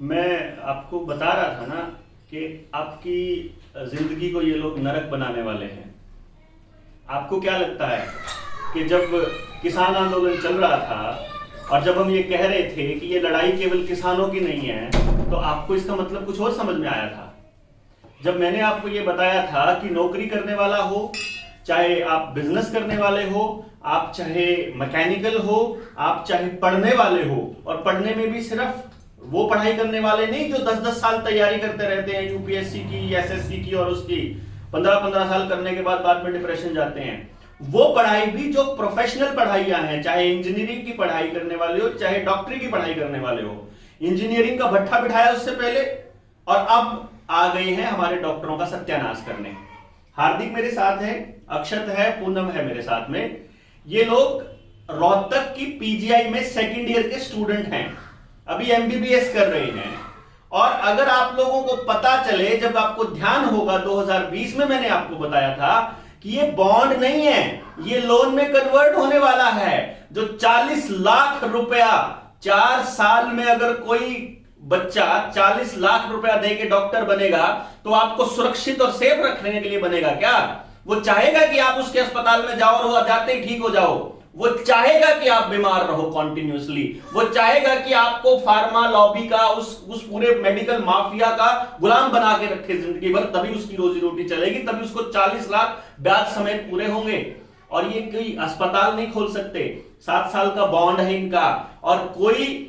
मैं आपको बता रहा था ना कि आपकी जिंदगी को ये लोग नरक बनाने वाले हैं। आपको क्या लगता है कि जब किसान आंदोलन चल रहा था और जब हम ये कह रहे थे कि ये लड़ाई केवल किसानों की नहीं है, तो आपको इसका मतलब कुछ और समझ में आया था? जब मैंने आपको ये बताया था कि नौकरी करने वाला हो, चाहे आप बिजनेस करने वाले हो, आप चाहे मैकेनिकल हो, आप चाहे पढ़ने वाले हो, और पढ़ने में भी सिर्फ वो पढ़ाई करने वाले नहीं जो 10-10 साल तैयारी करते रहते हैं यूपीएससी की, एसएससी की, और उसकी 15-15 साल करने के बाद में डिप्रेशन जाते हैं। वो पढ़ाई भी जो प्रोफेशनल पढ़ाइयां हैं, चाहे इंजीनियरिंग की पढ़ाई करने वाले हो, चाहे डॉक्टरी की पढ़ाई करने वाले हो। इंजीनियरिंग का भट्ठा बिठाया उससे पहले, और अब आ गए हैं हमारे डॉक्टरों का सत्यानाश करने। हार्दिक मेरे साथ है, अक्षत है, पूनम है मेरे साथ में। ये लोग रोहतक की पीजीआई में सेकेंड ईयर के स्टूडेंट हैं, अभी एमबीबीएस कर रहे हैं। और अगर आप लोगों को पता चले, जब आपको ध्यान होगा 2020 में मैंने आपको बताया था कि ये बॉन्ड नहीं है, ये लोन में कन्वर्ट होने वाला है। जो 40 लाख रुपया 4 साल में, अगर कोई बच्चा 40 लाख रुपया दे के डॉक्टर बनेगा, तो आपको सुरक्षित और सेफ रखने के लिए बनेगा क्या? वो चाहेगा कि आप उसके अस्पताल में जाओ और जाते ही ठीक हो जाओ? वो चाहेगा कि आप बीमार रहो कॉन्टिन्यूसली? वो चाहेगा कि आपको फार्मा लॉबी का, उस पूरे मेडिकल माफिया का गुलाम बना के रखे जिंदगी भर? तभी उसकी रोजी रोटी चलेगी, तभी उसको 40 लाख ब्याज समेत पूरे होंगे। और ये कोई अस्पताल नहीं खोल सकते, 7 साल का बॉन्ड है इनका, और कोई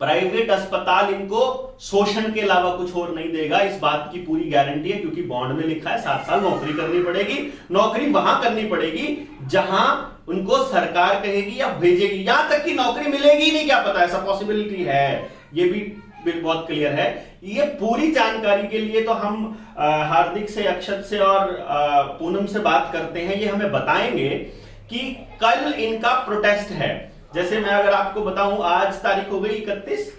प्राइवेट अस्पताल इनको शोषण के अलावा कुछ और नहीं देगा। इस बात की पूरी गारंटी है, क्योंकि बॉन्ड में लिखा है 7 साल नौकरी करनी पड़ेगी। नौकरी वहां करनी पड़ेगी जहां उनको सरकार कहेगी या भेजेगी, यहां तक कि नौकरी मिलेगी नहीं, क्या पता, ऐसा पॉसिबिलिटी है, ये भी बहुत क्लियर है। ये पूरी जानकारी के लिए तो हम हार्दिक से, अक्षत से और पूनम से बात करते हैं। ये हमें बताएंगे कि कल इनका प्रोटेस्ट है। जैसे मैं अगर आपको बताऊं, आज तारीख हो गई 31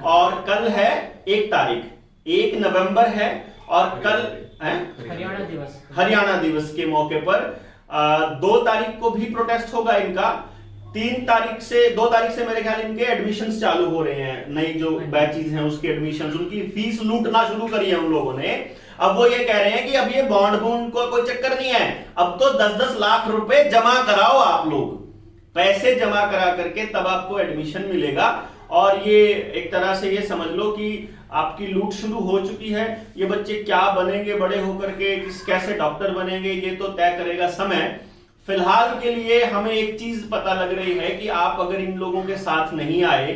और कल है 1 तारीख, 1 नवंबर है, और कल है हरियाणा दिवस के मौके पर 2 तारीख को भी प्रोटेस्ट होगा इनका। 2 तारीख से मेरे ख्याल इनके एडमिशंस चालू हो रहे हैं, नई जो बैचेस हैं उसके एडमिशंस, उनकी फीस लूटना शुरू करी है उन लोगों ने। अब वो ये कह रहे हैं कि अब ये बॉन्ड को कोई चक्कर नहीं है, अब तो 10-10 लाख रुपए जमा कराओ, आप लोग पैसे जमा करा करके तब आपको एडमिशन मिलेगा। और ये एक तरह से ये समझ लो कि आपकी लूट शुरू हो चुकी है। ये बच्चे क्या बनेंगे बड़े होकर के, कैसे डॉक्टर बनेंगे, ये तो तय करेगा समय। फिलहाल के लिए हमें एक चीज पता लग रही है कि आप अगर इन लोगों के साथ नहीं आए,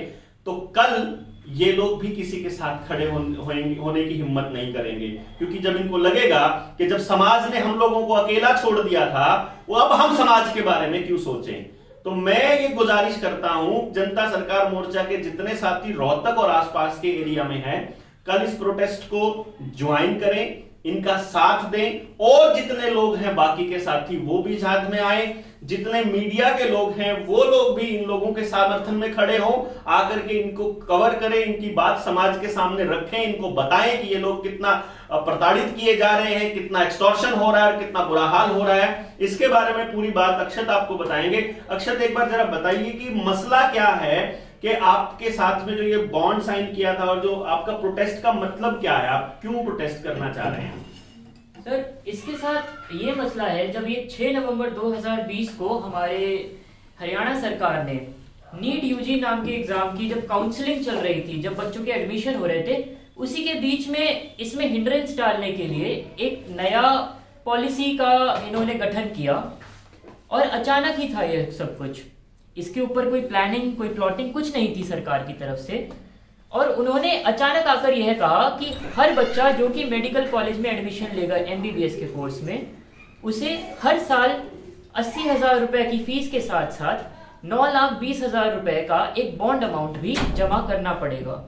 तो कल ये लोग भी किसी के साथ खड़े होने की हिम्मत नहीं करेंगे। क्योंकि जब इनको लगेगा कि जब समाज ने हम लोगों को अकेला छोड़ दिया था, वो अब हम समाज के बारे में क्यों सोचें। तो मैं ये गुजारिश करता हूं, जनता सरकार मोर्चा के जितने साथी रोहतक और आसपास के एरिया में हैं, कल इस प्रोटेस्ट को ज्वाइन करें, इनका साथ दें, और जितने लोग हैं बाकी के साथी वो भी साथ में आए। जितने मीडिया के लोग हैं वो लोग भी इन लोगों के समर्थन में खड़े हों, आकर के इनको कवर करें, इनकी बात समाज के सामने रखें, इनको बताएं कि ये लोग कितना प्रताड़ित किए जा रहे हैं, कितना एक्सटॉर्शन हो रहा है, कितना बुरा हाल हो रहा है। इसके बारे में पूरी बात अक्षत आपको बताएंगे। अक्षत, एक बार जरा बताइए कि मसला क्या है, कि आपके साथ में जो ये बॉन्ड साइन किया था और जो आपका प्रोटेस्ट का मतलब क्या है, आप क्यों प्रोटेस्ट करना चाह रहे हैं? सर, इसके साथ ये मसला है, जब ये 6 नवंबर 2020 को हमारे हरियाणा सरकार ने नीट यूजी नाम के एग्जाम की जब काउंसलिंग चल रही थी, जब बच्चों के एडमिशन हो रहे थे, उसी के बीच में इसमें हिंड्रेंस डालने के लिए एक नया पॉलिसी का इन्होंने गठन किया। और अचानक ही था ये सब कुछ, इसके ऊपर कोई प्लानिंग, कोई प्लॉटिंग कुछ नहीं थी सरकार की तरफ से। और उन्होंने अचानक आकर यह कहा कि हर बच्चा जो कि मेडिकल कॉलेज में एडमिशन लेगा एमबीबीएस के कोर्स में, उसे हर साल 80,000 रुपए की फीस के साथ साथ 9,20,000 रुपए का एक बॉन्ड अमाउंट भी जमा करना पड़ेगा।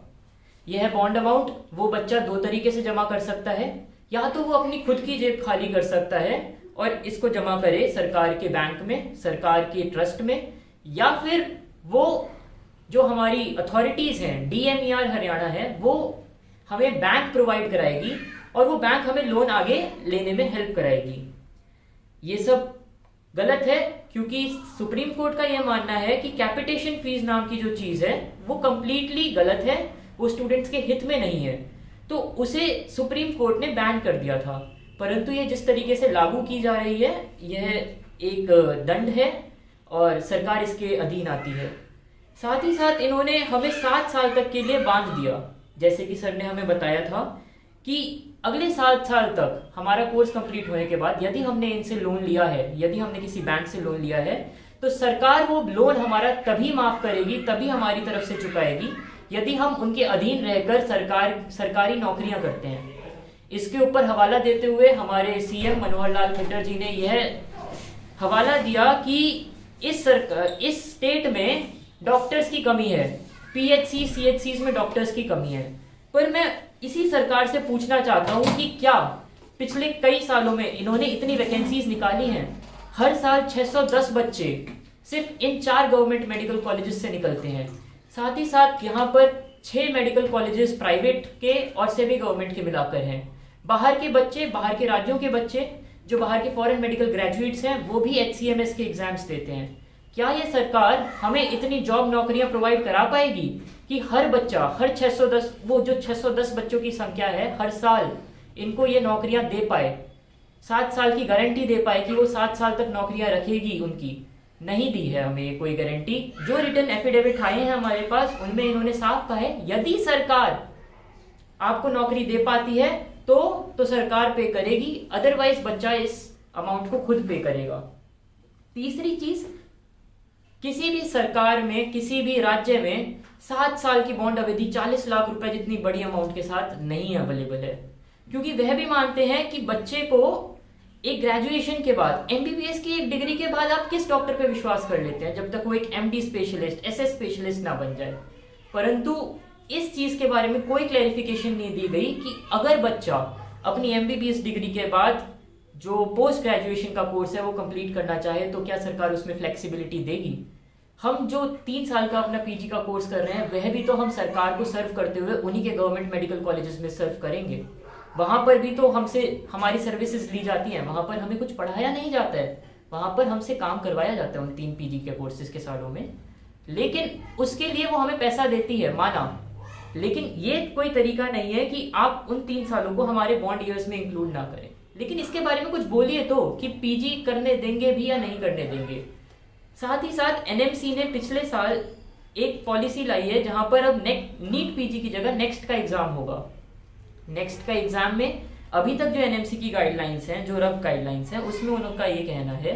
यह बॉन्ड अमाउंट वो बच्चा 2 तरीके से जमा कर सकता है, या तो वो अपनी खुद की जेब खाली कर सकता है और इसको जमा करे सरकार के बैंक में, सरकार के ट्रस्ट में, या फिर वो जो हमारी अथॉरिटीज हैं, डीएमईआर हरियाणा है, वो हमें बैंक प्रोवाइड कराएगी और वो बैंक हमें लोन आगे लेने में हेल्प कराएगी। ये सब गलत है, क्योंकि सुप्रीम कोर्ट का यह मानना है कि कैपिटेशन फीस नाम की जो चीज है वो कंप्लीटली गलत है, वो स्टूडेंट्स के हित में नहीं है, तो उसे सुप्रीम कोर्ट ने बैन कर दिया था। परंतु ये जिस तरीके से लागू की जा रही है, यह एक दंड है और सरकार इसके अधीन आती है। साथ ही साथ इन्होंने हमें 7 साल तक के लिए बांध दिया। जैसे कि सर ने हमें बताया था कि अगले 7 साल तक हमारा कोर्स कंप्लीट होने के बाद यदि हमने इनसे लोन लिया है, यदि हमने किसी बैंक से लोन लिया है, तो सरकार वो लोन हमारा तभी माफ करेगी, तभी हमारी तरफ से चुकाएगी यदि हम उनके अधीन रहकर सरकारी नौकरियां करते हैं। इसके ऊपर हवाला देते हुए हमारे सीएम मनोहर लाल खट्टर जी ने यह हवाला दिया कि इस स्टेट में डॉक्टर्स की कमी है, पीएचसी सीएचसी में डॉक्टर्स की कमी है। पर मैं इसी सरकार से पूछना चाहता हूं कि क्या पिछले कई सालों में इन्होंने इतनी वैकेंसीज निकाली हैं? हर साल 610 बच्चे सिर्फ इन 4 गवर्नमेंट मेडिकल कॉलेजेस से निकलते हैं। साथ ही साथ यहाँ पर 6 मेडिकल कॉलेजेस प्राइवेट के और सेमी गवर्नमेंट के मिलाकर हैं। बाहर के बच्चे, बाहर के राज्यों के बच्चे जो बाहर के फॉरेन मेडिकल ग्रेजुएट्स हैं, वो भी HCMS के एग्जाम्स देते हैं। क्या ये सरकार हमें इतनी जॉब नौकरियां प्रोवाइड करा पाएगी कि हर बच्चा, हर 610, वो जो 610 बच्चों की संख्या है, हर साल इनको ये नौकरियां दे पाए, 7 साल की गारंटी दे पाए कि वो 7 साल तक नौकरियां रखेगी उनकी? नहीं दी है हमें कोई गारंटी। जो रिटर्न एफिडेविट आए हैं हमारे पास, उनमें इन्होंने साफ कहा है यदि सरकार आपको नौकरी दे पाती है तो सरकार पे करेगी, अदरवाइज बच्चा इस अमाउंट को खुद पे करेगा। तीसरी चीज, किसी भी सरकार में, किसी भी राज्य में 7 साल की बॉन्ड अवधि 40 लाख रुपए जितनी बड़ी अमाउंट के साथ नहीं अवेलेबल है, क्योंकि वह भी मानते हैं कि बच्चे को एक ग्रेजुएशन के बाद, MBBS की एक डिग्री के बाद आप किस डॉक्टर पे विश्वास कर लेते हैं जब तक वो एक MD स्पेशलिस्ट, SS स्पेशलिस्ट ना बन जाए। परंतु इस चीज के बारे में कोई क्लैरिफिकेशन नहीं दी गई कि अगर बच्चा अपनी MBBS डिग्री के बाद जो पोस्ट ग्रेजुएशन का कोर्स है वो कंप्लीट करना चाहे तो क्या सरकार उसमें फ्लेक्सिबिलिटी देगी। हम जो 3 साल का अपना PG का कोर्स कर रहे हैं, वह भी तो हम सरकार को सर्व करते हुए उन्हीं के गवर्नमेंट मेडिकल कॉलेजेस में सर्व करेंगे। वहां पर भी तो हमसे हमारी सर्विसेज ली जाती हैं, वहां पर हमें कुछ पढ़ाया नहीं जाता है, वहां पर हमसे काम करवाया जाता है उन 3 PG के कोर्सेज के सालों में। लेकिन उसके लिए वो हमें पैसा देती है, माना, लेकिन ये कोई तरीका नहीं है कि आप उन 3 सालों को हमारे बॉन्ड ईयर्स में इंक्लूड ना करें। लेकिन इसके बारे में कुछ बोलिए तो कि PG करने देंगे भी या नहीं करने देंगे। साथ ही साथ NMC ने पिछले साल एक पॉलिसी लाई है जहां पर अब नीट PG की जगह नेक्स्ट का एग्जाम होगा। नेक्स्ट का एग्जाम में अभी तक जो NMC की गाइडलाइंस हैं, जो रफ गाइडलाइंस हैं, उसमें उनका ये कहना है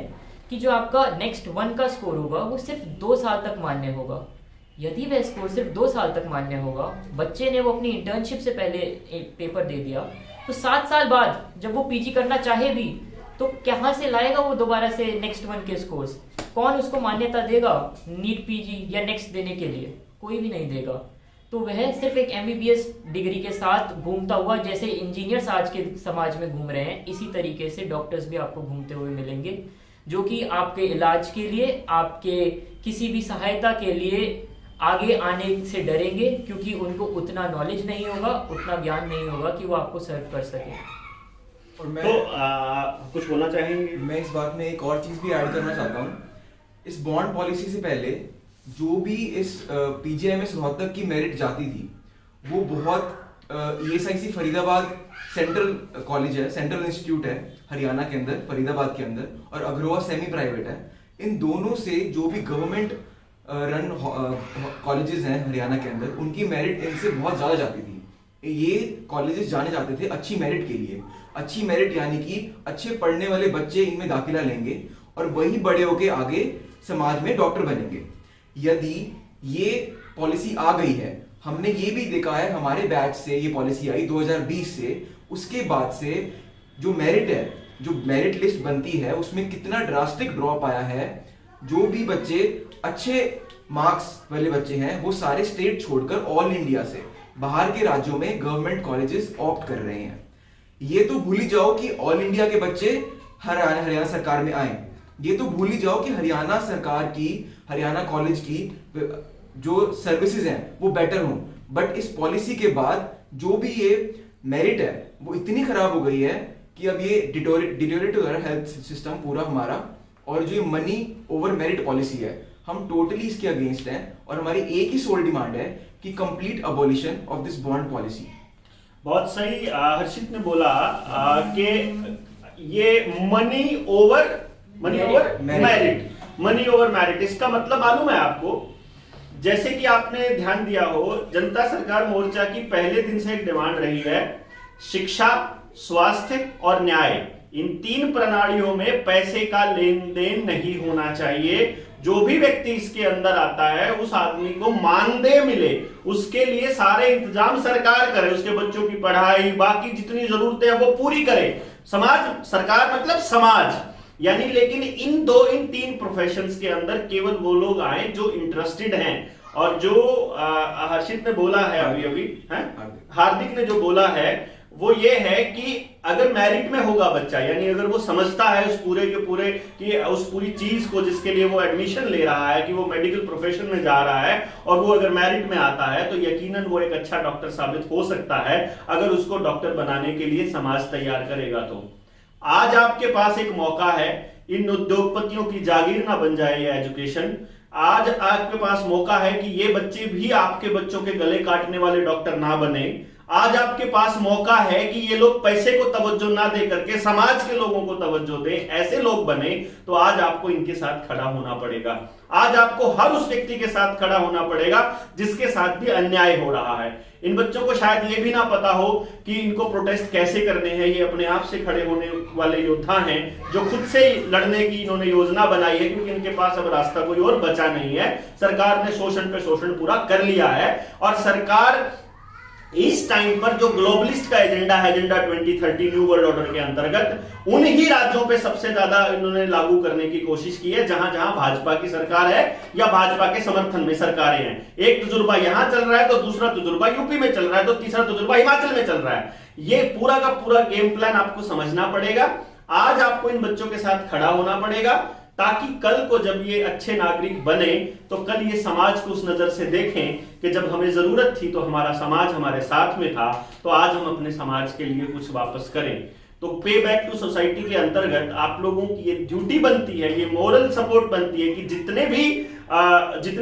कि जो आपका नेक्स्ट 1 का स्कोर होगा वो सिर्फ 2 साल तक मान्य होगा। यदि वह स्कोर सिर्फ 2 साल तक मान्य होगा, बच्चे ने वो अपनी इंटर्नशिप से पहले एक पेपर दे दिया, तो 7 साल बाद जब वो PG करना चाहे भी तो कहाँ से लाएगा वो दोबारा से नेक्स्ट 1 के स्कोर्स? कौन उसको मान्यता देगा नीट PG या नेक्स्ट देने के लिए? कोई भी नहीं देगा। तो वह सिर्फ एक MBBS डिग्री के साथ घूमता हुआ, जैसे इंजीनियर्स आज के समाज में घूम रहे हैं, इसी तरीके से डॉक्टर्स भी आपको घूमते हुए मिलेंगे, जो कि आपके इलाज के लिए, आपके किसी भी सहायता के लिए आगे आने से डरेंगे, क्योंकि उनको उतना नॉलेज नहीं होगा, उतना ज्ञान नहीं होगा कि वो आपको सर्व कर सके। और मैं तो कुछ बोलना चाहेंगे? मैं इस बात में एक और चीज़ भी ऐड करना चाहता हूँ। इस बॉन्ड पॉलिसी से पहले जो भी इस PGIMS रोहतक की मेरिट जाती थी, वो बहुत ESIC फरीदाबाद सेंट्रल कॉलेज है, सेंट्रल इंस्टीट्यूट है हरियाणा के अंदर, फरीदाबाद के अंदर, और अग्रवा सेमी प्राइवेट है। इन दोनों से जो भी गवर्नमेंट रन कॉलेजेस हैं हरियाणा के अंदर, उनकी मेरिट इनसे बहुत ज़्यादा जाती थी। ये कॉलेजेस जाने जाते थे अच्छी मेरिट के लिए। अच्छी मेरिट यानी कि अच्छे पढ़ने वाले बच्चे इनमें दाखिला लेंगे और वही बड़े होके आगे समाज में डॉक्टर बनेंगे। यदि ये पॉलिसी आ गई है, हमने ये भी देखा है, हमारे बैच से ये पॉलिसी आई 2020 से, उसके बाद से जो मेरिट है, जो मेरिट लिस्ट बनती है, उसमें कितना ड्रास्टिक ड्रॉप आया है। जो भी बच्चे अच्छे मार्क्स वाले बच्चे हैं, वो सारे स्टेट छोड़कर ऑल इंडिया से बाहर के राज्यों में गवर्नमेंट कॉलेजेस ऑप्ट कर रहे हैं। ये तो भूल ही जाओ कि ऑल इंडिया के बच्चे हरियाणा सरकार में आए। ये तो भूल ही जाओ कि हरियाणा सरकार की, हरियाणा कॉलेज की जो सर्विसेज हैं वो बेटर हों। बट इस पॉलिसी के बाद जो भी ये मेरिट है वो इतनी खराब हो गई है कि अब ये डिटोरेट हो रहा है हेल्थ सिस्टम पूरा हमारा। और जो ये मनी ओवर मेरिट पॉलिसी है, हम टोटली इसके अगेंस्ट हैं। और हमारी एक ही सोल डिमांड है कि complete abolition of this bond policy. बहुत सही हर्षित ने बोला कि ये money over merit, money over merit, इसका मतलब मालूम है आपको? जैसे कि आपने ध्यान दिया हो, जनता सरकार मोर्चा की पहले दिन से एक डिमांड रही है, शिक्षा, स्वास्थ्य और न्याय, इन 3 प्रणालियों में पैसे का लेन देन नहीं होना चाहिए। जो भी व्यक्ति इसके अंदर आता है उस आदमी को मानदेय मिले, उसके लिए सारे इंतजाम सरकार करे, उसके बच्चों की पढ़ाई, बाकी जितनी जरूरतें हैं वो पूरी करे समाज, सरकार मतलब समाज, यानी। लेकिन इन 3 प्रोफेशंस के अंदर केवल वो लोग आए जो इंटरेस्टेड हैं। और जो हर्षित ने बोला है अभी हार्दिक ने जो बोला है वो ये है कि अगर मेरिट में होगा बच्चा, यानी अगर वो समझता है उस पूरे के पूरे कि उस पूरी चीज को जिसके लिए वो एडमिशन ले रहा है कि वो मेडिकल प्रोफेशन में जा रहा है, और वो अगर मेरिट में आता है तो यकीनन वो एक अच्छा डॉक्टर साबित हो सकता है अगर उसको डॉक्टर बनाने के लिए समाज तैयार करेगा। तो आज आपके पास एक मौका है, इन उद्योगपतियों की जागीर ना बन जाए ये एजुकेशन। आज आपके पास मौका है कि ये बच्चे भी आपके बच्चों के गले काटने वाले डॉक्टर ना बने। आज आपके पास मौका है कि ये लोग पैसे को तवज्जो ना दे करके समाज के लोगों को तवज्जो दें, ऐसे लोग बने। तो आज आपको इनके साथ खड़ा होना पड़ेगा। आज आपको हर उस व्यक्ति के साथ खड़ा होना पड़ेगा जिसके साथ भी अन्याय हो रहा है। इन बच्चों को शायद ये भी ना पता हो कि इनको प्रोटेस्ट कैसे करने हैं। ये अपने आप से खड़े होने वाले योद्धा हैं जो खुद से लड़ने की इन्होंने योजना बनाई है, क्योंकि इनके पास अब रास्ता कोई और बचा नहीं है। सरकार ने शोषण पे शोषण पूरा कर लिया है, और सरकार इस टाइम पर जो ग्लोबलिस्ट का एजेंडा है, एजेंडा 2030 न्यू वर्ल्ड ऑर्डर के अंतर्गत, उन्हीं राज्यों पे सबसे ज्यादा इन्होंने लागू करने की कोशिश की है जहां जहां भाजपा की सरकार है या भाजपा के समर्थन में सरकारें हैं। एक तजुर्बा यहां चल रहा है तो दूसरा तजुर्बा यूपी में चल रहा है तो तीसरा तजुर्बा हिमाचल में चल रहा है। ये पूरा का पूरा गेम प्लान आपको समझना पड़ेगा। आज आपको इन बच्चों के साथ खड़ा होना पड़ेगा, ताकि कल को जब ये अच्छे नागरिक बने तो कल ये समाज को उस नजर से देखें कि जब हमें जरूरत थी तो हमारा समाज हमारे साथ में था, तो आज हम अपने समाज के लिए कुछ वापस करें। तो पे बैक टू सोसाइटी के अंतर्गत आप लोगों की ये ड्यूटी बनती है, ये मोरल सपोर्ट बनती है कि जितने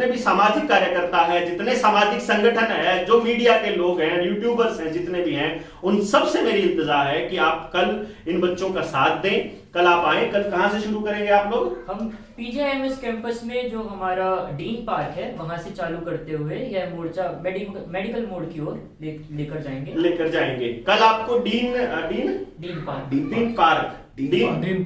भी सामाजिक कार्यकर्ता है, जितने सामाजिक संगठन है, जो मीडिया के लोग हैं, यूट्यूबर्स हैं, जितने भी हैं, उन सब से मेरी इल्तिजा है कि आप कल इन बच्चों का साथ दें। कल आप आए। कल कहां से शुरू करेंगे आप लोग? हम पीजीआईएमएस कैंपस में जो हमारा डीन पार्क है वहां से चालू करते हुए यह मोर्चा मेडिकल मोड़ की ओर लेकर जाएंगे। कल आपको dean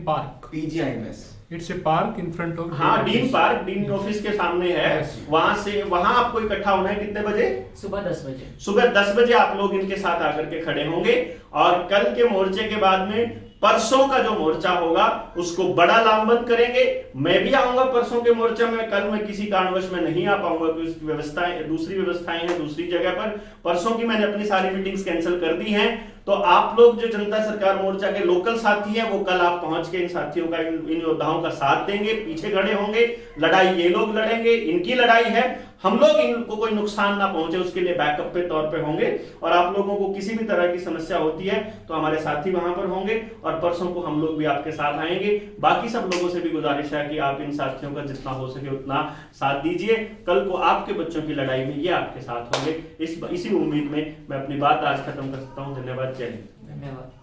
park PGIMS, it's a park in front of, हाँ, डीन ऑफिस के सामने है। वहां आपको इकट्ठा होना है। कितने बजे? सुबह 10 बजे। सुबह 10 बजे आप लोग इनके साथ आकर के खड़े होंगे। और कल के मोर्चे के बाद में परसों का जो मोर्चा होगा उसको बड़ा लामबंद करेंगे। मैं भी आऊंगा परसों के मोर्चे में। कल मैं किसी कारणवश में नहीं आ पाऊंगा, क्योंकि दूसरी व्यवस्थाएं हैं दूसरी जगह पर। परसों की मैंने अपनी सारी मीटिंग्स कैंसिल कर दी हैं। तो आप लोग जो जनता सरकार मोर्चा के लोकल साथी हैं वो कल आप पहुंच के इन साथियों का, इन योद्धाओं का साथ देंगे, पीछे खड़े होंगे। लड़ाई ये लोग लड़ेंगे, इनकी लड़ाई है। हम लोग इनको कोई नुकसान ना पहुंचे उसके लिए बैकअप पे तौर पे होंगे। और आप लोगों को किसी भी तरह की समस्या होती है तो हमारे साथी वहां पर होंगे, और परसों को हम लोग भी आपके साथ आएंगे। बाकी सब लोगों से भी गुजारिश है कि आप इन साथियों का जितना हो सके उतना साथ दीजिए। कल को आपके बच्चों की लड़ाई में ये आपके साथ होंगे। इसी उम्मीद में मैं अपनी बात आज खत्म कर सकता हूँ। धन्यवाद। जय हिंद। धन्यवाद।